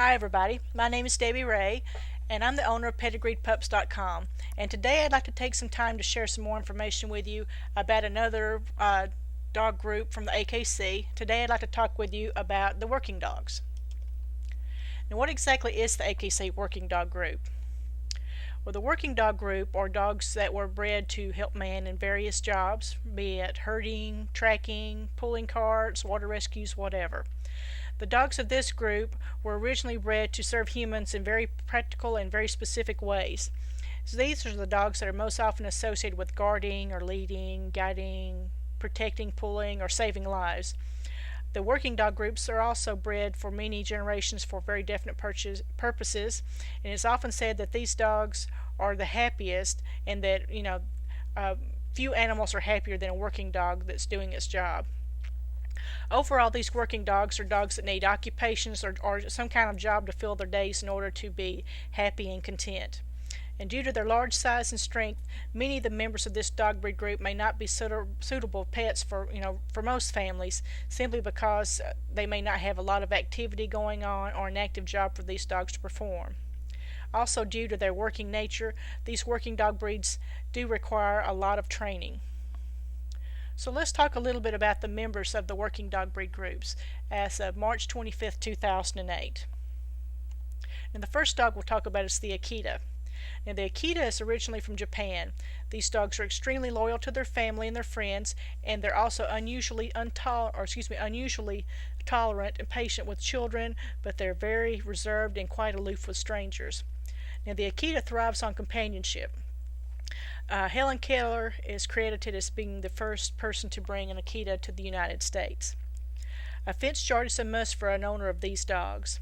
Hi everybody, my name is Debbie Ray and I'm the owner of pedigreedpups.com, and today I'd like to take some time to share some more information with you about another dog group from the AKC. Today I'd like to talk with you about the working dogs. Now, what exactly is the AKC working dog group? Well, the working dog group are dogs that were bred to help man in various jobs, be it herding, tracking, pulling carts, water rescues, whatever. The dogs of this group were originally bred to serve humans in very practical and very specific ways. So these are the dogs that are most often associated with guarding or leading, guiding, protecting, pulling, or saving lives. The working dog groups are also bred for many generations for very definite purposes, and it's often said that these dogs are the happiest, and that few animals are happier than a working dog that's doing its job. Overall, these working dogs are dogs that need occupations or some kind of job to fill their days in order to be happy and content. And due to their large size and strength, many of the members of this dog breed group may not be suitable pets for most families, simply because they may not have a lot of activity going on or an active job for these dogs to perform. Also, due to their working nature, these working dog breeds do require a lot of training. So let's talk a little bit about the members of the working dog breed groups as of March 25th, 2008. And the first dog we'll talk about is the Akita. Now, the Akita is originally from Japan. These dogs are extremely loyal to their family and their friends, and they're also unusually tolerant and patient with children, but they're very reserved and quite aloof with strangers. Now, the Akita thrives on companionship. Helen Keller is credited as being the first person to bring an Akita to the United States. A fenced yard is a must for an owner of these dogs.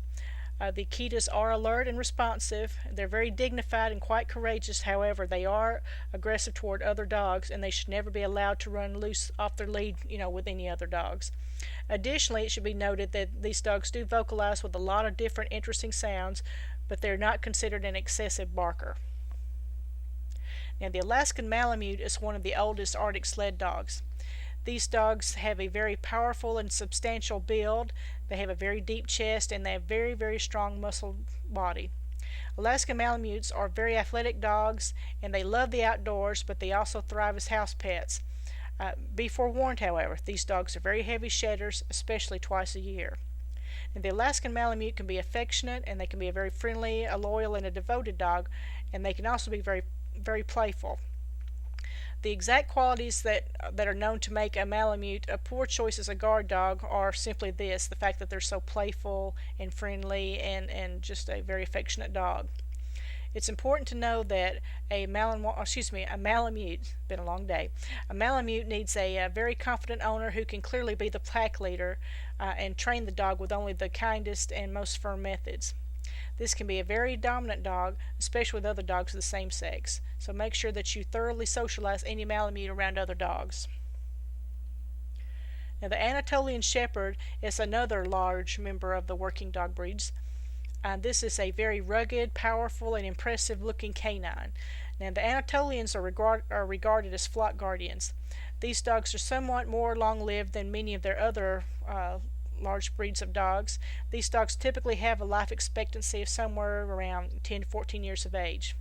The Akitas are alert and responsive. They're very dignified and quite courageous. However, they are aggressive toward other dogs, and they should never be allowed to run loose off their lead, with any other dogs. Additionally, it should be noted that these dogs do vocalize with a lot of different interesting sounds, but they're not considered an excessive barker. Now, the Alaskan Malamute is one of the oldest Arctic sled dogs. These dogs have a very powerful and substantial build. They have a very deep chest, and they have very, very strong muscle body. Alaskan Malamutes are very athletic dogs, and they love the outdoors, but they also thrive as house pets. Be forewarned, however, these dogs are very heavy shedders, especially twice a year. And the Alaskan Malamute can be affectionate, and they can be a very friendly, a loyal, and a devoted dog, and they can also be very, very playful. The exact qualities that are known to make a Malamute a poor choice as a guard dog are simply the fact that they're so playful and friendly and just a very affectionate dog. It's important to know that a Malamute, been a long day, a Malamute needs a very confident owner who can clearly be the pack leader and train the dog with only the kindest and most firm methods. This can be a very dominant dog, especially with other dogs of the same sex. So make sure that you thoroughly socialize any Malamute around other dogs. Now, the Anatolian Shepherd is another large member of the working dog breeds. This is a very rugged, powerful, and impressive looking canine. Now, the Anatolians are regarded as flock guardians. These dogs are somewhat more long-lived than many of their other large breeds of dogs. These dogs typically have a life expectancy of somewhere around 10 to 14 years of age.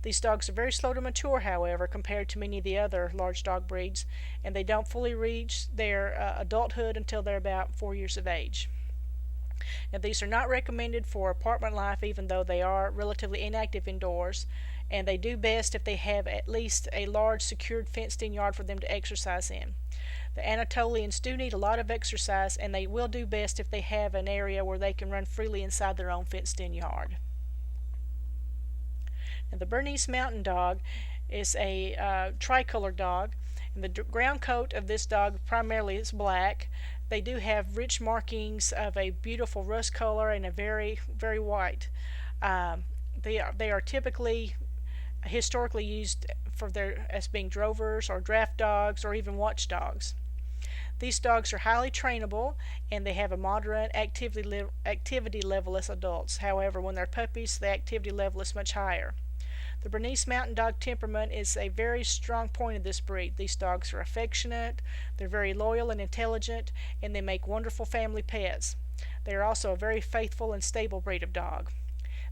These dogs are very slow to mature, however, compared to many of the other large dog breeds, and they don't fully reach their adulthood until they're about 4 years of age. Now, these are not recommended for apartment life, even though they are relatively inactive indoors, and they do best if they have at least a large secured fenced-in yard for them to exercise in. The Anatolians do need a lot of exercise, and they will do best if they have an area where they can run freely inside their own fenced-in yard. Now, the Bernese Mountain Dog is a tricolored dog, and the ground coat of this dog primarily is black. They do have rich markings of a beautiful rust color and a very, very white. They are typically historically used as being drovers or draft dogs or even watch dogs. These dogs are highly trainable, and they have a moderate activity level as adults. However, when they're puppies, the activity level is much higher. The Bernese Mountain Dog temperament is a very strong point of this breed. These dogs are affectionate, they're very loyal and intelligent, and they make wonderful family pets. They are also a very faithful and stable breed of dog.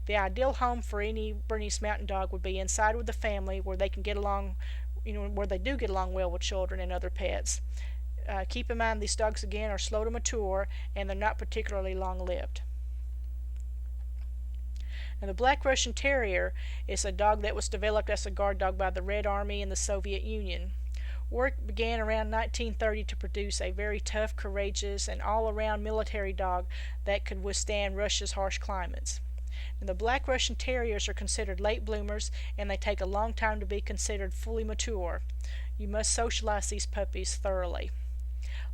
The ideal home for any Bernese Mountain Dog would be inside with the family where they can get along, where they do get along well with children and other pets. Keep in mind these dogs again are slow to mature and they're not particularly long-lived. Now, the Black Russian Terrier is a dog that was developed as a guard dog by the Red Army in the Soviet Union. Work began around 1930 to produce a very tough, courageous, and all-around military dog that could withstand Russia's harsh climates. And the Black Russian Terriers are considered late bloomers, and they take a long time to be considered fully mature. You must socialize these puppies thoroughly.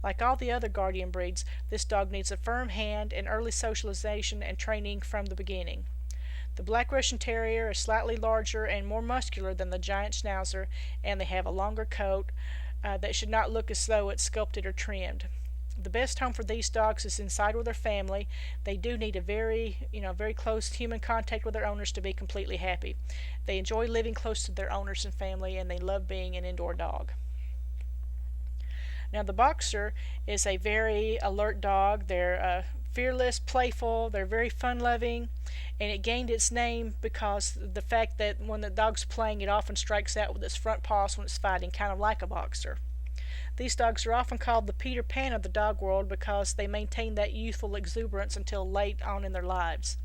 Like all the other guardian breeds, this dog needs a firm hand and early socialization and training from the beginning. The Black Russian Terrier is slightly larger and more muscular than the giant Schnauzer, and they have a longer coat that should not look as though it's sculpted or trimmed. The best home for these dogs is inside with their family. They do need a very close human contact with their owners to be completely happy. They enjoy living close to their owners and family, and they love being an indoor dog. Now, the Boxer is a very alert dog. They're fearless, playful, they're very fun-loving, and it gained its name because the fact that when the dog's playing, it often strikes out with its front paws when it's fighting, kind of like a boxer. These dogs are often called the Peter Pan of the dog world because they maintain that youthful exuberance until late on in their lives.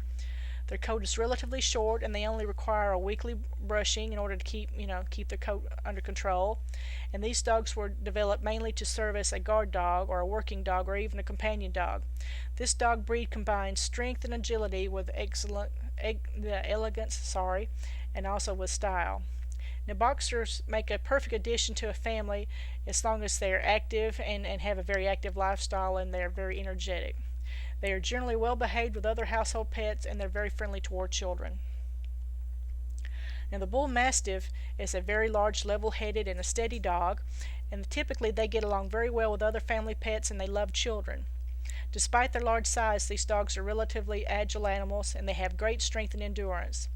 Their coat is relatively short, and they only require a weekly brushing in order to keep their coat under control. And these dogs were developed mainly to serve as a guard dog or a working dog or even a companion dog. This dog breed combines strength and agility with elegance, and also with style. Now, boxers make a perfect addition to a family as long as they are active and have a very active lifestyle, and they're very energetic. They are generally well behaved with other household pets, and they're very friendly toward children. Now, the Bullmastiff is a very large, level-headed, and a steady dog, and typically they get along very well with other family pets, and they love children. Despite their large size, these dogs are relatively agile animals, and they have great strength and endurance.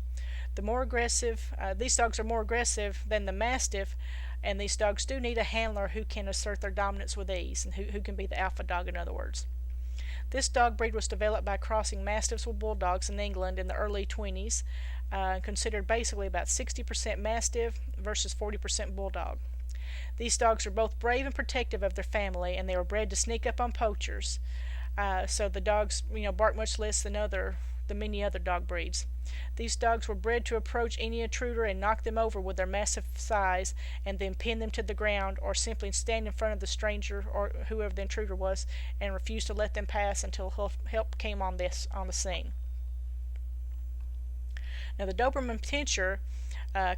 These dogs are more aggressive than the Mastiff, and these dogs do need a handler who can assert their dominance with ease, and who can be the alpha dog, in other words. This dog breed was developed by crossing Mastiffs with Bulldogs in England in the early 20s, considered basically about 60% Mastiff versus 40% Bulldog. These dogs are both brave and protective of their family, and they were bred to sneak up on poachers. So the dogs, bark much less than many other dog breeds. These dogs were bred to approach any intruder and knock them over with their massive size, and then pin them to the ground, or simply stand in front of the stranger or whoever the intruder was and refuse to let them pass until help came on the scene. Now, the Doberman Pinscher,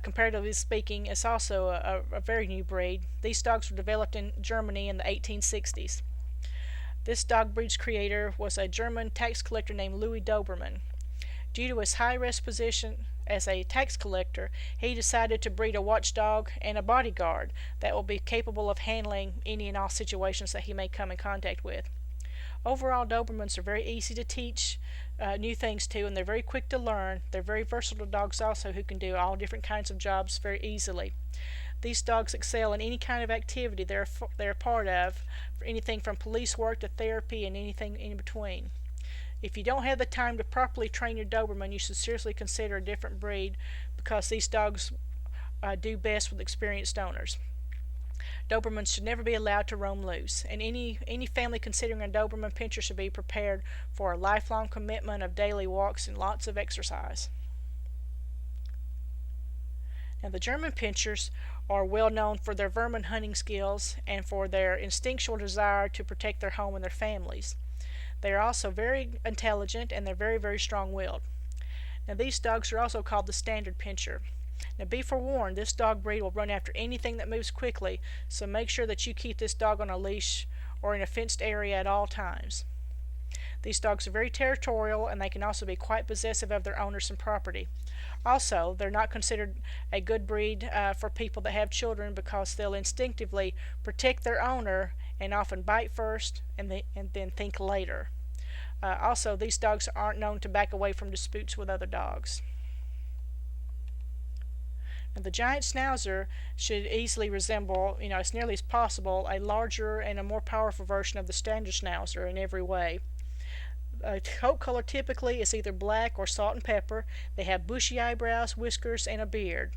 comparatively speaking, is also a very new breed. These dogs were developed in Germany in the 1860s. This dog breed's creator was a German tax collector named Louis Doberman. Due to his high-risk position as a tax collector, he decided to breed a watchdog and a bodyguard that will be capable of handling any and all situations that he may come in contact with. Overall, Dobermans are very easy to teach new things to, and they're very quick to learn. They're very versatile dogs also, who can do all different kinds of jobs very easily. These dogs excel in any kind of activity they're a part of, for anything from police work to therapy and anything in between. If you don't have the time to properly train your Doberman, you should seriously consider a different breed, because these dogs do best with experienced owners. Dobermans should never be allowed to roam loose, and any family considering a Doberman Pinscher should be prepared for a lifelong commitment of daily walks and lots of exercise. Now, the German Pinschers are well known for their vermin hunting skills and for their instinctual desire to protect their home and their families. They are also very intelligent, and they're very, very strong-willed. Now, these dogs are also called the Standard Pinscher. Now, be forewarned, this dog breed will run after anything that moves quickly, so make sure that you keep this dog on a leash or in a fenced area at all times. These dogs are very territorial, and they can also be quite possessive of their owners and property. Also, they're not considered a good breed for people that have children, because they'll instinctively protect their owner and often bite first and then think later. Also, these dogs aren't known to back away from disputes with other dogs. Now, the giant Schnauzer should easily resemble, as nearly as possible, a larger and a more powerful version of the standard Schnauzer in every way. Coat color typically is either black or salt and pepper. They have bushy eyebrows, whiskers, and a beard.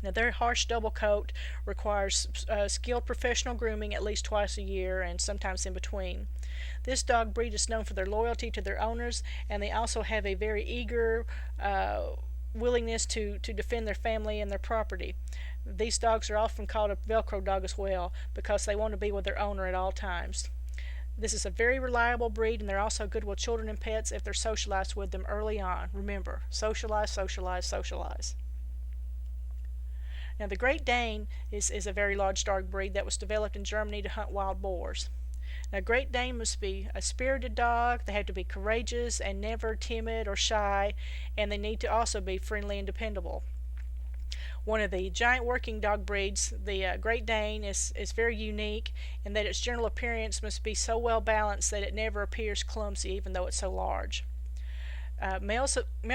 Now, their harsh double coat requires skilled professional grooming at least twice a year and sometimes in between. This dog breed is known for their loyalty to their owners, and they also have a very eager willingness to defend their family and their property. These dogs are often called a Velcro dog as well because they want to be with their owner at all times. This is a very reliable breed, and they're also good with children and pets if they're socialized with them early on. Remember, socialize, socialize, socialize. Now, the Great Dane is a very large dog breed that was developed in Germany to hunt wild boars. Now, Great Dane must be a spirited dog. They have to be courageous and never timid or shy, and they need to also be friendly and dependable. One of the giant working dog breeds, the Great Dane, is very unique in that its general appearance must be so well balanced that it never appears clumsy even though it's so large. Male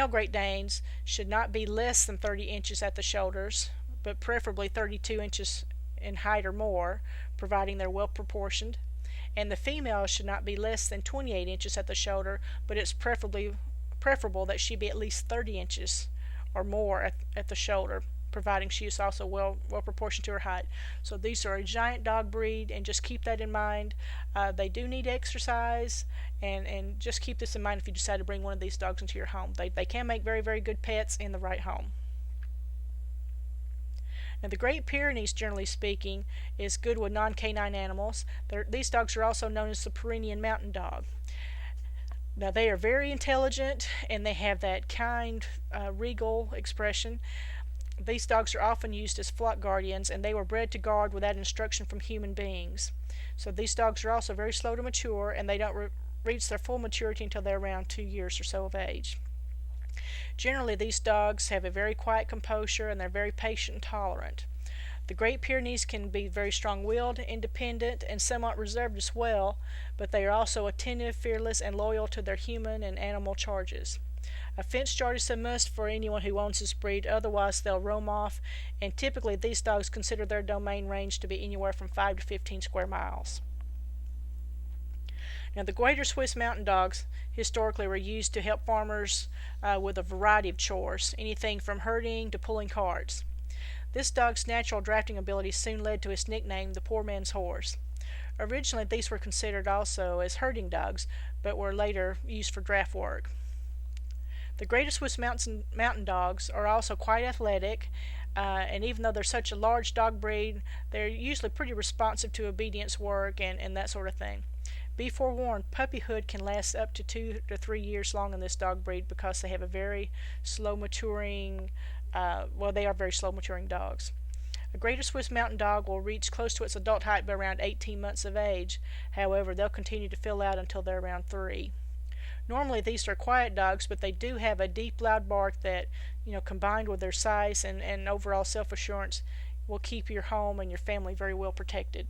Great Danes should not be less than 30 inches at the shoulders, but preferably 32 inches in height or more, providing they're well proportioned. And the female should not be less than 28 inches at the shoulder, but it's preferable that she be at least 30 inches or more at the shoulder, providing she is also well proportioned to her height. So these are a giant dog breed, and just keep that in mind. They do need exercise, and just keep this in mind if you decide to bring one of these dogs into your home. They can make very, very good pets in the right home. Now, the Great Pyrenees, generally speaking, is good with non-canine animals. These dogs are also known as the Pyrenean Mountain Dog. Now, they are very intelligent, and they have that kind, regal expression. These dogs are often used as flock guardians, and they were bred to guard without instruction from human beings. So these dogs are also very slow to mature, and they don't reach their full maturity until they're around 2 years or so of age. Generally, these dogs have a very quiet composure, and they're very patient and tolerant. The Great Pyrenees can be very strong-willed, independent, and somewhat reserved as well, but they are also attentive, fearless, and loyal to their human and animal charges. A fence yard is a must for anyone who owns this breed, otherwise they'll roam off, and typically these dogs consider their domain range to be anywhere from 5 to 15 square miles. Now, the Greater Swiss Mountain Dogs historically were used to help farmers with a variety of chores, anything from herding to pulling carts. This dog's natural drafting ability soon led to its nickname, the poor man's horse. Originally, these were considered also as herding dogs, but were later used for draft work. The Greater Swiss Mountain Dogs are also quite athletic, and even though they're such a large dog breed, they're usually pretty responsive to obedience work and that sort of thing. Be forewarned, puppyhood can last up to 2 to 3 years long in this dog breed because they have a very slow maturing, they are very slow maturing dogs. A Greater Swiss Mountain Dog will reach close to its adult height by around 18 months of age. However, they'll continue to fill out until they're around 3. Normally, these are quiet dogs, but they do have a deep, loud bark that, combined with their size and overall self-assurance, will keep your home and your family very well protected.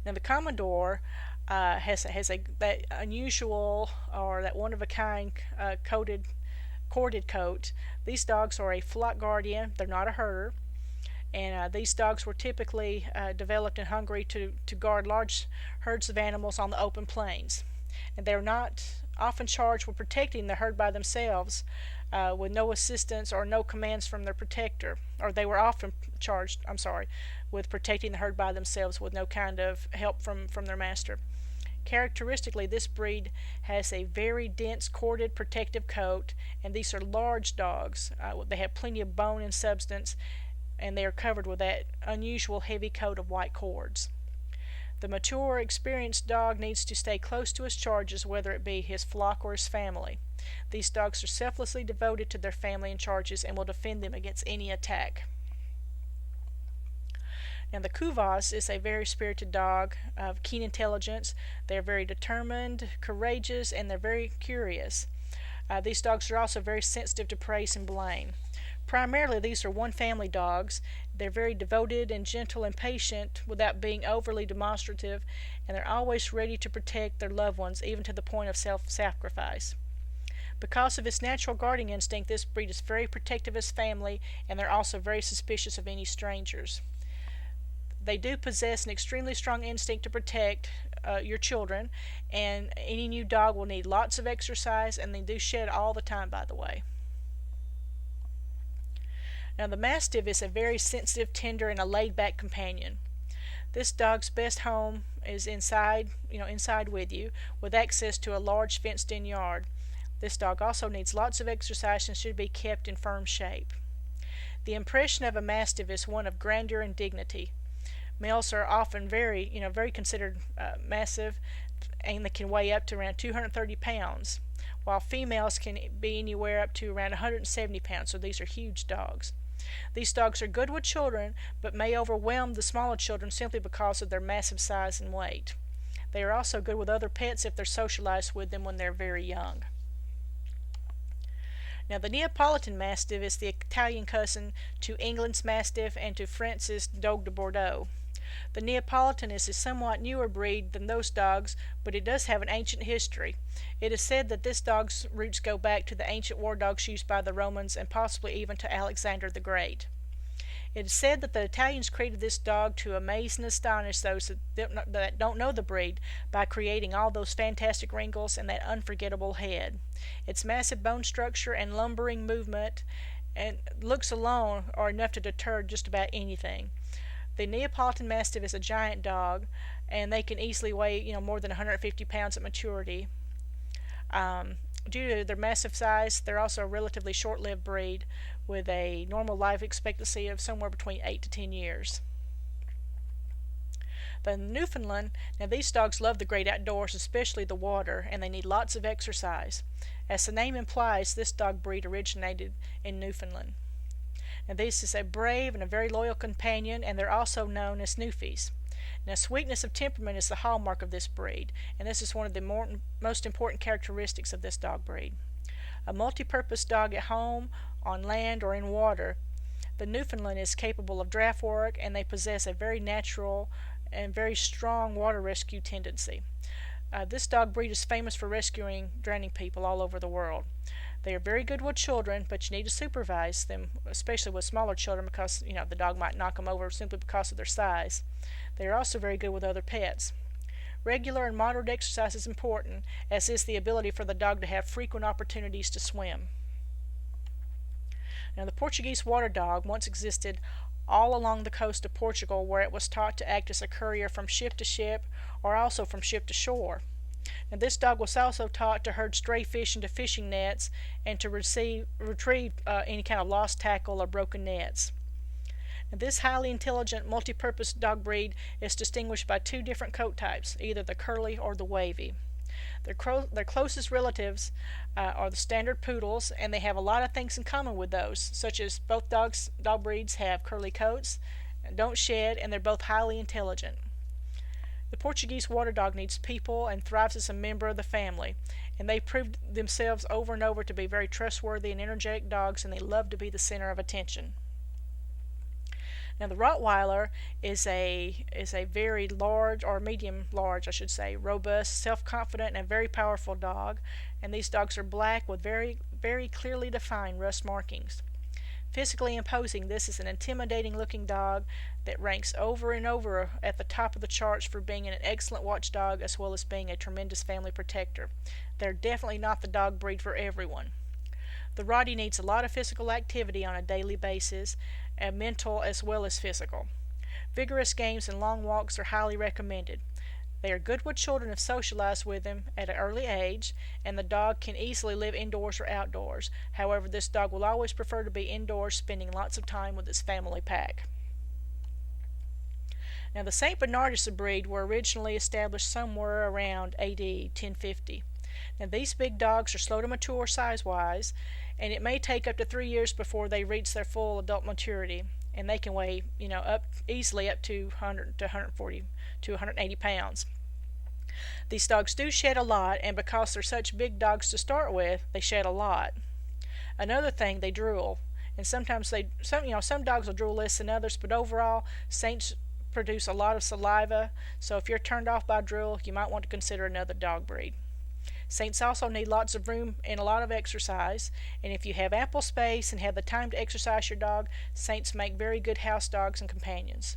Now, the Komondor has that unusual or that one-of-a-kind corded coat. These dogs are a flock guardian. They're not a herder. And these dogs were typically developed in Hungary to guard large herds of animals on the open plains. And they're not often charged with protecting the herd by themselves with no assistance or no commands from their protector. Or they were often charged, with protecting the herd by themselves with no kind of help from their master. Characteristically, this breed has a very dense corded protective coat, and these are large dogs. They have plenty of bone and substance, and they are covered with that unusual heavy coat of white cords. The mature, experienced dog needs to stay close to his charges, whether it be his flock or his family. These dogs are selflessly devoted to their family and charges and will defend them against any attack. Now, the Kuvasz is a very spirited dog of keen intelligence. They're very determined, courageous, and they're very curious. These dogs are also very sensitive to praise and blame. Primarily, these are one-family dogs. They're very devoted and gentle and patient without being overly demonstrative, and they're always ready to protect their loved ones, even to the point of self-sacrifice. Because of its natural guarding instinct, this breed is very protective of its family, and they're also very suspicious of any strangers. They do possess an extremely strong instinct to protect, your children, and any new dog will need lots of exercise, and they do shed all the time, by the way. Now, the Mastiff is a very sensitive, tender, and a laid-back companion. This dog's best home is inside, inside with you, with access to a large fenced-in yard. This dog also needs lots of exercise and should be kept in firm shape. The impression of a Mastiff is one of grandeur and dignity. Males are often very considered massive, and they can weigh up to around 230 pounds, while females can be anywhere up to around 170 pounds, so these are huge dogs. These dogs are good with children, but may overwhelm the smaller children simply because of their massive size and weight. They are also good with other pets if they're socialized with them when they're very young. Now, the Neapolitan Mastiff is the Italian cousin to England's Mastiff and to France's Dog de Bordeaux. The Neapolitan is a somewhat newer breed than those dogs, but it does have an ancient history. It is said that this dog's roots go back to the ancient war dogs used by the Romans and possibly even to Alexander the Great. It is said that the Italians created this dog to amaze and astonish those that don't know the breed by creating all those fantastic wrinkles and that unforgettable head. Its massive bone structure and lumbering movement and looks alone are enough to deter just about anything. The Neapolitan Mastiff is a giant dog, and they can easily weigh more than 150 pounds at maturity. Due to their massive size, they're also a relatively short-lived breed with a normal life expectancy of somewhere between 8 to 10 years. The Newfoundland, now these dogs love the great outdoors, especially the water, and they need lots of exercise. As the name implies, this dog breed originated in Newfoundland. Now, this is a brave and a very loyal companion, and they're also known as Newfies. Now, sweetness of temperament is the hallmark of this breed, and this is one of the most important characteristics of this dog breed. A multi-purpose dog at home, on land, or in water, the Newfoundland is capable of draft work, and they possess a very natural and very strong water rescue tendency. This dog breed is famous for rescuing drowning people all over the world. They are very good with children, but you need to supervise them, especially with smaller children, because the dog might knock them over simply because of their size. They are also very good with other pets. Regular and moderate exercise is important, as is the ability for the dog to have frequent opportunities to swim. Now, the Portuguese Water Dog once existed all along the coast of Portugal, where it was taught to act as a courier from ship to ship, or also from ship to shore. Now, this dog was also taught to herd stray fish into fishing nets and to retrieve any kind of lost tackle or broken nets. Now, this highly intelligent, multi-purpose dog breed is distinguished by two different coat types, either the curly or the wavy. Their closest relatives are the standard poodles, and they have a lot of things in common with those, such as both dog breeds have curly coats, don't shed, and they're both highly intelligent. The Portuguese Water Dog needs people and thrives as a member of the family, and they proved themselves over and over to be very trustworthy and energetic dogs, and they love to be the center of attention. Now, the Rottweiler is a very large, or medium large, I should say, robust, self-confident, and very powerful dog, and these dogs are black with very, very clearly defined rust markings. Physically imposing, this is an intimidating-looking dog that ranks over and over at the top of the charts for being an excellent watchdog as well as being a tremendous family protector. They're definitely not the dog breed for everyone. The Rottie needs a lot of physical activity on a daily basis, and mental as well as physical. Vigorous games and long walks are highly recommended. They are good with children if socialized with them at an early age, and the dog can easily live indoors or outdoors. However, this dog will always prefer to be indoors, spending lots of time with its family pack. Now, the St. Bernardus breed were originally established somewhere around AD 1050. Now, these big dogs are slow to mature size-wise, and it may take up to 3 years before they reach their full adult maturity, and they can weigh, easily up to 100 to 140 to 180 pounds. These dogs do shed a lot, and because they're such big dogs to start with, they shed a lot. Another thing, they drool, and sometimes some dogs will drool less than others, but overall, Saints produce a lot of saliva, so if you're turned off by drool, you might want to consider another dog breed. Saints also need lots of room and a lot of exercise, and if you have ample space and have the time to exercise your dog, Saints make very good house dogs and companions.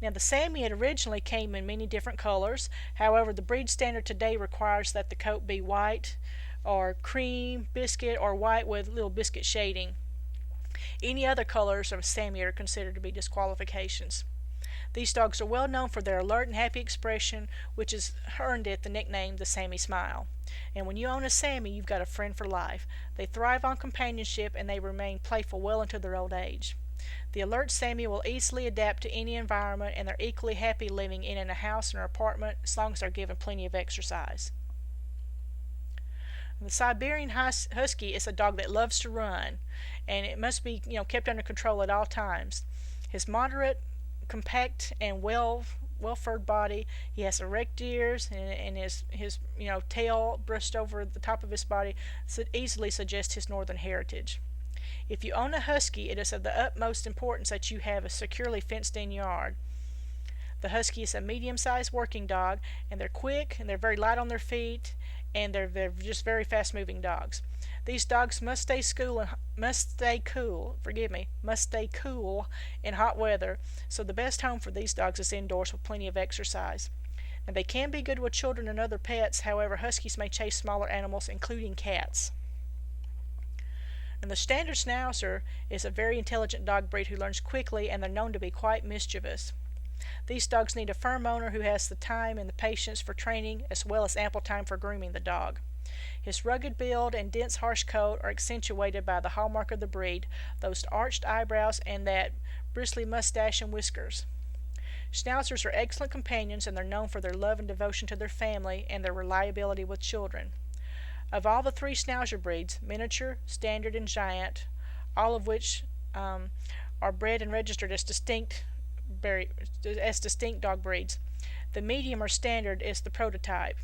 Now, the Samoyed originally came in many different colors. However, the breed standard today requires that the coat be white or cream, biscuit, or white with little biscuit shading. Any other colors of Samoyed are considered to be disqualifications. These dogs are well known for their alert and happy expression, which has earned it the nickname the Sammy Smile. And when you own a Sammy, you've got a friend for life. They thrive on companionship and they remain playful well into their old age. The alert Sammy will easily adapt to any environment, and they're equally happy living in a house or apartment as long as they're given plenty of exercise. The Siberian Husky is a dog that loves to run, and it must be kept under control at all times. His moderate, compact, and well-furred body. He has erect ears, and his tail brushed over the top of his body easily suggests his northern heritage. If you own a Husky, it is of the utmost importance that you have a securely fenced-in yard. The Husky is a medium-sized working dog, and they're quick, and they're very light on their feet, and they're just very fast-moving dogs. These dogs must stay cool in hot weather, so the best home for these dogs is indoors with plenty of exercise. And they can be good with children and other pets. However, Huskies may chase smaller animals, including cats. And the standard Schnauzer is a very intelligent dog breed who learns quickly, and they're known to be quite mischievous. These dogs need a firm owner who has the time and the patience for training, as well as ample time for grooming the dog. His rugged build and dense harsh coat are accentuated by the hallmark of the breed, those arched eyebrows and that bristly mustache and whiskers. Schnauzers are excellent companions, and they're known for their love and devotion to their family and their reliability with children. Of all the three Schnauzer breeds, miniature, standard, and giant, all of which are bred and registered as distinct dog breeds, the medium or standard is the prototype.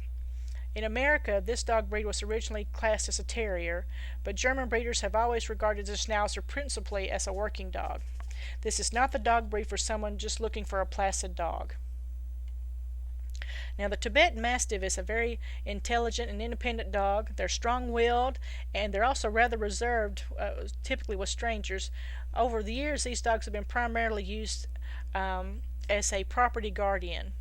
In America, this dog breed was originally classed as a Terrier, but German breeders have always regarded the Schnauzer principally as a working dog. This is not the dog breed for someone just looking for a placid dog. Now, the Tibetan Mastiff is a very intelligent and independent dog. They're strong-willed, and they're also rather reserved, typically with strangers. Over the years, these dogs have been primarily used as a property guardian.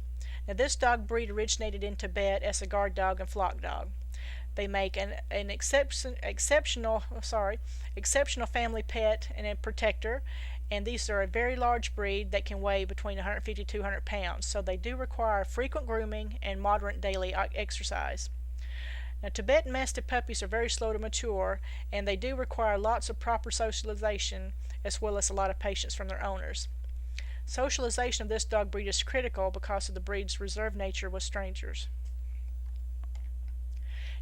Now, this dog breed originated in Tibet as a guard dog and flock dog. They make an exceptional family pet and a protector, and these are a very large breed that can weigh between 150 to 200 pounds, so they do require frequent grooming and moderate daily exercise. Now, Tibetan Mastiff puppies are very slow to mature, and they do require lots of proper socialization as well as a lot of patience from their owners. Socialization of this dog breed is critical because of the breed's reserved nature with strangers.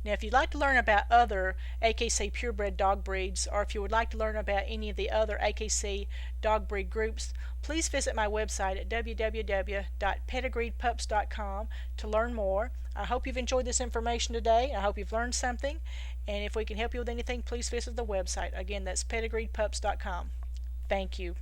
Now, if you'd like to learn about other AKC purebred dog breeds, or if you would like to learn about any of the other AKC dog breed groups, please visit my website at www.pedigreedpups.com to learn more. I hope you've enjoyed this information today. I hope you've learned something, and if we can help you with anything, please visit the website. Again, that's pedigreedpups.com. Thank you.